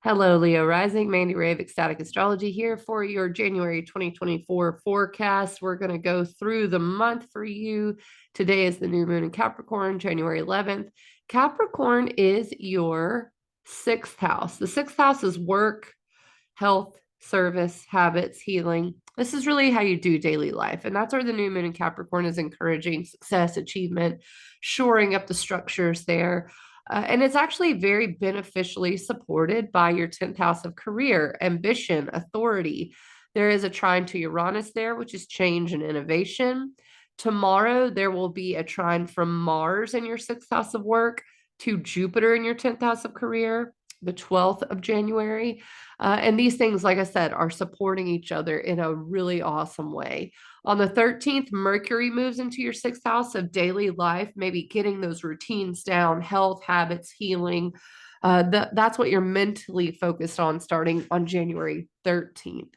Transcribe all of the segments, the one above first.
Hello, Leo Rising. Mandy Ray of Ecstatic Astrology here for your January 2024 forecast. We're going to go through the month for you. Today is the new moon in Capricorn, January 11th. Capricorn is your sixth house. The sixth house is work, health, service, habits, healing. This is really how you do daily life. And that's where the new moon in Capricorn is encouraging success, achievement, shoring up the structures there. And it's actually very beneficially supported by your 10th house of career, ambition, authority. There is a trine to Uranus there, which is change and innovation. Tomorrow, there will be a trine from Mars in your sixth house of work to Jupiter in your 10th house of career, the 12th of January. And these things, like I said, are supporting each other in a really awesome way. On the 13th, Mercury moves into your sixth house of daily life, maybe getting those routines down, health, habits, healing. That's what you're mentally focused on starting on January 13th.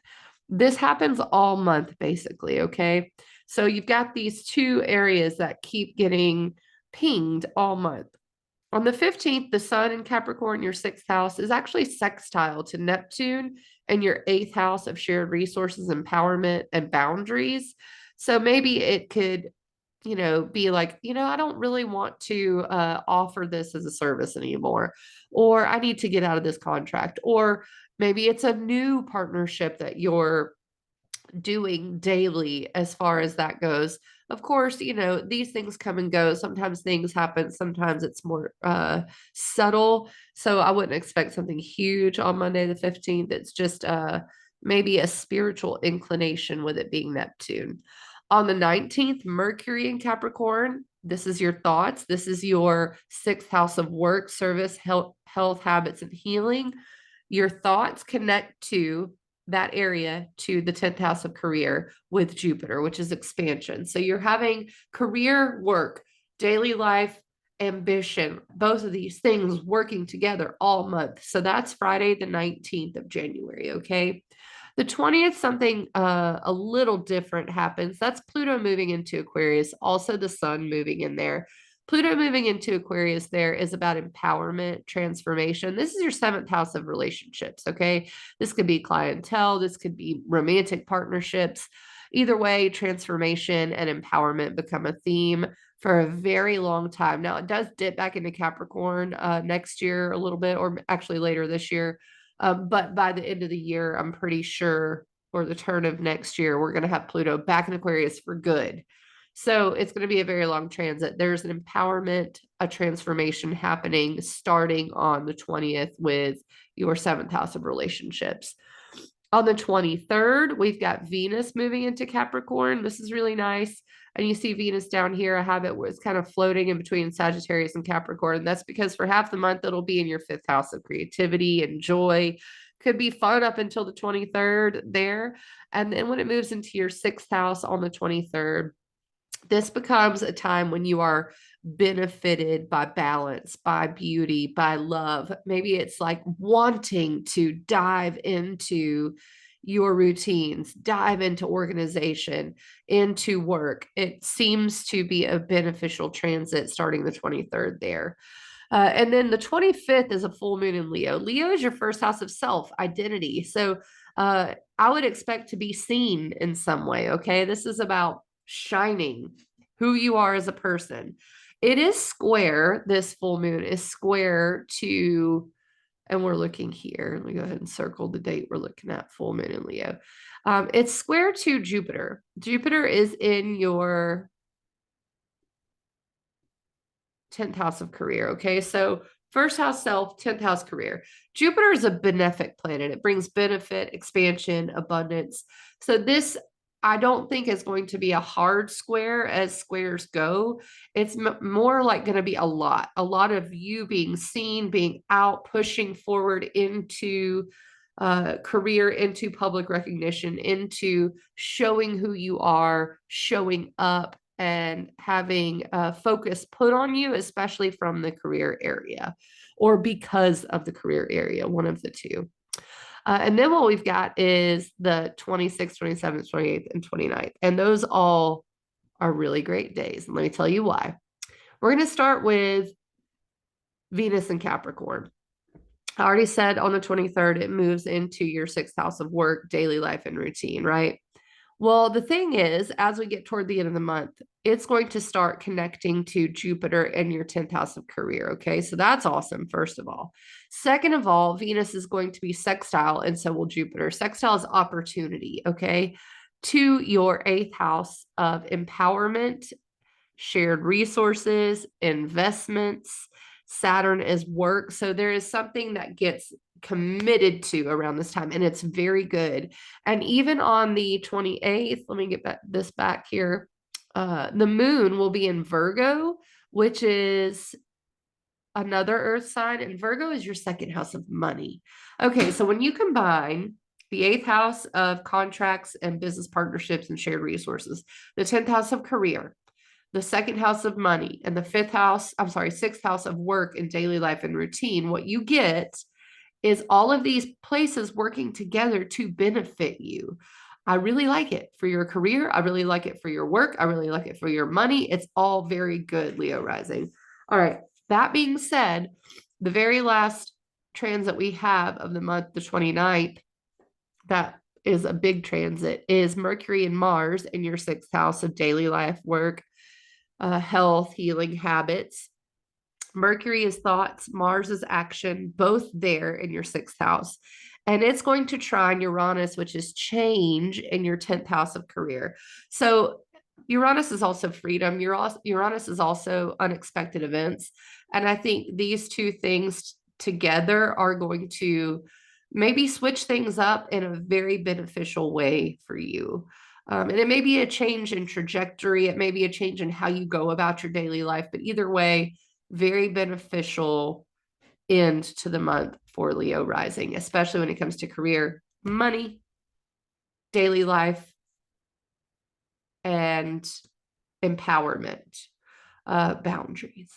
This happens all month, basically, okay? So you've got these two areas that keep getting pinged all month. On the 15th, the sun in Capricorn, your sixth house, is actually sextile to Neptune and your eighth house of shared resources, empowerment, and boundaries. So maybe it could, be like, I don't really want to offer this as a service anymore, or I need to get out of this contract, or maybe it's a new partnership that you're doing daily as far as that goes. Of course, these things come and go. Sometimes things happen, sometimes it's more subtle. So I wouldn't expect something huge on Monday the 15th. It's just maybe a spiritual inclination with it being Neptune. On the 19th, Mercury in Capricorn. This is your thoughts. This is your sixth house of work, service, health habits, and healing. Your thoughts connect to that area to the 10th house of career with Jupiter, which is expansion. So you're having career, work, daily life, ambition, both of these things working together all month. So that's Friday, the 19th of January. Okay. The 20th, something a little different happens. That's Pluto moving into Aquarius, also the sun moving in there. Pluto moving into Aquarius there is about empowerment, transformation. This is your seventh house of relationships, okay? This could be clientele, this could be romantic partnerships. Either way, transformation and empowerment become a theme for a very long time. Now, it does dip back into Capricorn next year a little bit, or actually later this year. But by the end of the year, I'm pretty sure, or the turn of next year, we're going to have Pluto back in Aquarius for good. So it's going to be a very long transit. There's an empowerment, a transformation happening starting on the 20th with your seventh house of relationships. On the 23rd, we've got Venus moving into Capricorn. This is really nice. And you see Venus down here. I have it where it's kind of floating in between Sagittarius and Capricorn. That's because for half the month, it'll be in your fifth house of creativity and joy. Could be fun up until the 23rd there. And then when it moves into your sixth house on the 23rd, this becomes a time when you are benefited by balance, by beauty, by love. Maybe it's like wanting to dive into your routines, dive into organization, into work. It seems to be a beneficial transit starting the 23rd there. And then the 25th is a full moon in Leo. Leo is your first house of self, identity. So I would expect to be seen in some way. Okay. This is about shining who you are as a person. It is square, this full moon is square to, and we're looking here. Let me go ahead and circle the date we're looking at, full moon in Leo. It's square to Jupiter. Jupiter is in your 10th house of career. Okay. So first house self, 10th house career. Jupiter is a benefic planet. It brings benefit, expansion, abundance. So this, I don't think is going to be a hard square as squares go. It's more like going to be a lot of you being seen, being out, pushing forward into career, into public recognition, into showing who you are, showing up, and having focus put on you, especially from the career area or because of the career area, one of the two. And then what we've got is the 26th, 27th, 28th, and 29th. And those all are really great days. And let me tell you why. We're going to start with Venus and Capricorn. I already said on the 23rd, it moves into your sixth house of work, daily life, and routine, right? Well, the thing is, as we get toward the end of the month, it's going to start connecting to Jupiter and your 10th house of career. Okay. So that's awesome, first of all. Second of all, Venus is going to be sextile, and so will Jupiter. Sextile is opportunity. Okay. To your eighth house of empowerment, shared resources, investments. Saturn is work. So there is something that gets committed to around this time, and it's very good. And even on the 28th, let me get this back here. The moon will be in Virgo, which is another earth sign, and Virgo is your second house of money. Okay, so when you combine the eighth house of contracts and business partnerships and shared resources, the 10th house of career, the second house of money, and the sixth house of work and daily life and routine, what you get is all of these places working together to benefit you. I really like it for your career. I really like it for your work. I really like it for your money. It's all very good, Leo rising. All right. That being said, the very last transit we have of the month, the 29th, that is a big transit, is Mercury and Mars in your sixth house of daily life, work, health, healing, habits. Mercury is thoughts, Mars is action, both there in your sixth house. And it's going to trine Uranus, which is change, in your 10th house of career. So Uranus is also freedom. Uranus is also unexpected events. And I think these two things together are going to maybe switch things up in a very beneficial way for you. And it may be a change in trajectory. It may be a change in how you go about your daily life. But either way, very beneficial end to the month for Leo rising, especially when it comes to career, money, daily life, and empowerment, boundaries.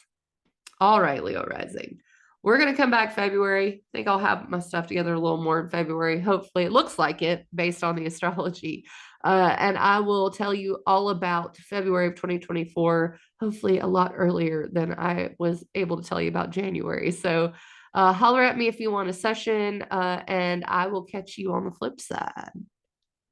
All right, Leo rising. We're going to come back February. I think I'll have my stuff together a little more in February. Hopefully, it looks like it based on the astrology. And I will tell you all about February of 2024, hopefully a lot earlier than I was able to tell you about January. So holler at me if you want a session, and I will catch you on the flip side.